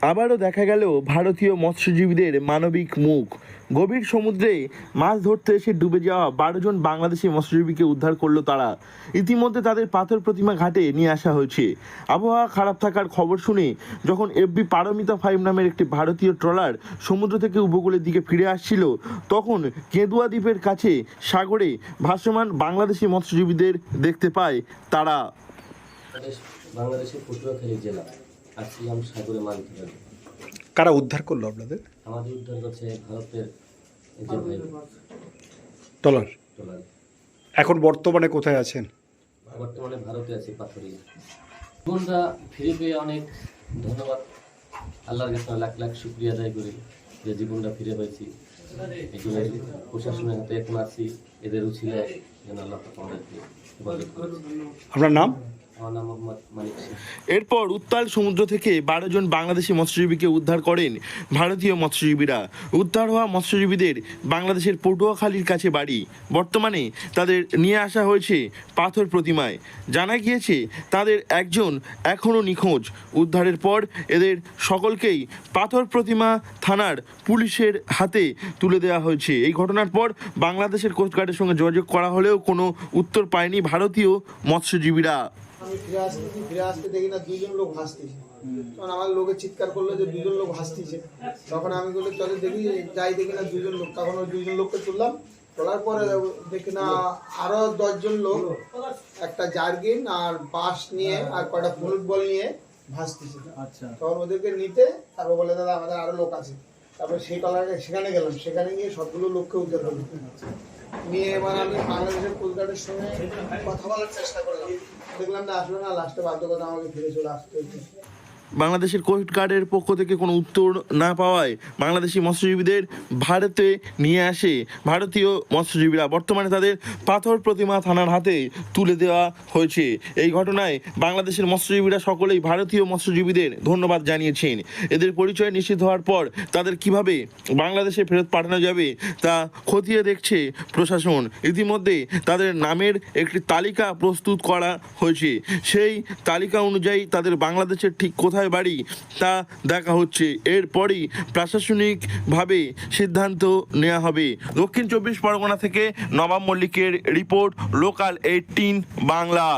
আবারও দেখা গেল ভারতীয় মৎস্যজীবীদের মানবিক মুখ। গভীর সমুদ্রে মাছ ধরতে এসে ডুবে যাওয়া 12 জন বাংলাদেশি মৎস্যজীবীকে উদ্ধার করলো তারা। ইতিমধ্যে তাদের পাথর প্রতিমা ঘাটে নিয়ে আসা হয়েছে। আবহাওয়া খারাপ থাকার খবর শুনে যখন এফবি পারমিতা 5 নামের একটি ভারতীয় ট্রলার সমুদ্র থেকে উপকূলের দিকে ফিরে আসছিল, তখন কেঁদুয়া দ্বীপের কাছে সাগরে ভাসমান বাংলাদেশি মৎস্যজীবীদের দেখতে পায় তারা। বাংলাদেশের পটুয়াখালী জেলা আসছিলাম সাগরে মাছ ধরার। কারা উদ্ধার করলো আপনাদের? আমাদের উদ্ধার করছে ভারতের ট্রলার। ট্রলার। এখন বর্তমানে কোথায় আছেন? বর্তমানে ভারতে আছে পাথরিয়া। জীবনটা ফিরে পেয়ে অনেক ধন্যবাদ আল্লাহর কাছে, লাখ লাখ শুকরিয়া আদায় করি যে জীবনটা ফিরে পেয়েছি। এখানে প্রশাসনের হাতে এখন আছি, এদের উছিলায় যেন আল্লাহ আমাদেরকে হেফাজত করেছে। আপনার নাম? আমার নাম মোহাম্মদ মানিক সিং। এরপর উত্তাল সমুদ্র থেকে 12 জন বাংলাদেশি মৎস্যজীবীকে উদ্ধার করেন ভারতীয় মৎস্যজীবীরা। উদ্ধার হওয়া মৎস্যজীবীদের বাংলাদেশের পটুয়াখালীর কাছে বাড়ি। বর্তমানে তাদের নিয়ে আসা হয়েছে পাথর প্রতিমায়। জানা গিয়েছে তাদের একজন এখনও নিখোঁজ। উদ্ধারের পর এদের সকলকেই পাথর প্রতিমা থানার পুলিশের হাতে তুলে দেওয়া হয়েছে। এই ঘটনার পর বাংলাদেশের কোস্টগার্ডের সঙ্গে যোগাযোগ করা হলেও কোনো উত্তর পায়নি ভারতীয় মৎস্যজীবীরা। আমি ফিরে আসতে দেখি না 2 জন লোক ভাসতেছে। তখন আমার লোকে চিৎকার করলো যে 2 জন লোক ভাসতেছে। তখন আমি বললাম চলে দেখি, যাই দেখি না 2 জন লোক। তখন ওই 2 জন লোককে তুললাম। তোলার পরে দেখি না আরো 10 জন লোক একটা জার্গিন আর বাঁশ নিয়ে আর কয়টা ফুটবল নিয়ে ভাসতেছে। তখন ওদেরকে নিতে তারপর বলে দাদা আমাদের আরো লোক আছে। তারপরে সেই টলারে সেখানে গেলাম, সেখানে গিয়ে সবগুলো লোককে উদ্ধার করলাম নিয়ে। এবার আমি বাংলাদেশের কোস্টগার্ডের সঙ্গে কথা বলার চেষ্টা করলাম, দেখলাম না আসলে না, লাস্টে বাধ্য কথা আমাকে ফিরে চলে আসতে হয়েছে। বাংলাদেশের কোস্টগার্ডের পক্ষ থেকে কোনো উত্তর না পাওয়ায় বাংলাদেশি মৎস্যজীবীদের ভারতে নিয়ে আসে ভারতীয় মৎস্যজীবীরা। বর্তমানে তাদের পাথর প্রতিমা থানার হাতে তুলে দেওয়া হয়েছে। এই ঘটনায় বাংলাদেশের মৎস্যজীবীরা সকলেই ভারতীয় মৎস্যজীবীদের ধন্যবাদ জানিয়েছেন। এদের পরিচয় নিশ্চিত হওয়ার পর তাদের কিভাবে বাংলাদেশে ফেরত পাঠানো যাবে তা খতিয়ে দেখছে প্রশাসন। ইতিমধ্যে তাদের নামের একটি তালিকা প্রস্তুত করা হয়েছে। সেই তালিকা অনুযায়ী তাদের বাংলাদেশের ঠিক কোথায় বাড়ি তা দেখা হচ্ছে। এরপরই প্রশাসনিকভাবে সিদ্ধান্ত নেওয়া হবে। দক্ষিণ 24 পরগনা থেকে নবাব মল্লিকের রিপোর্ট, লোকাল 18 বাংলা।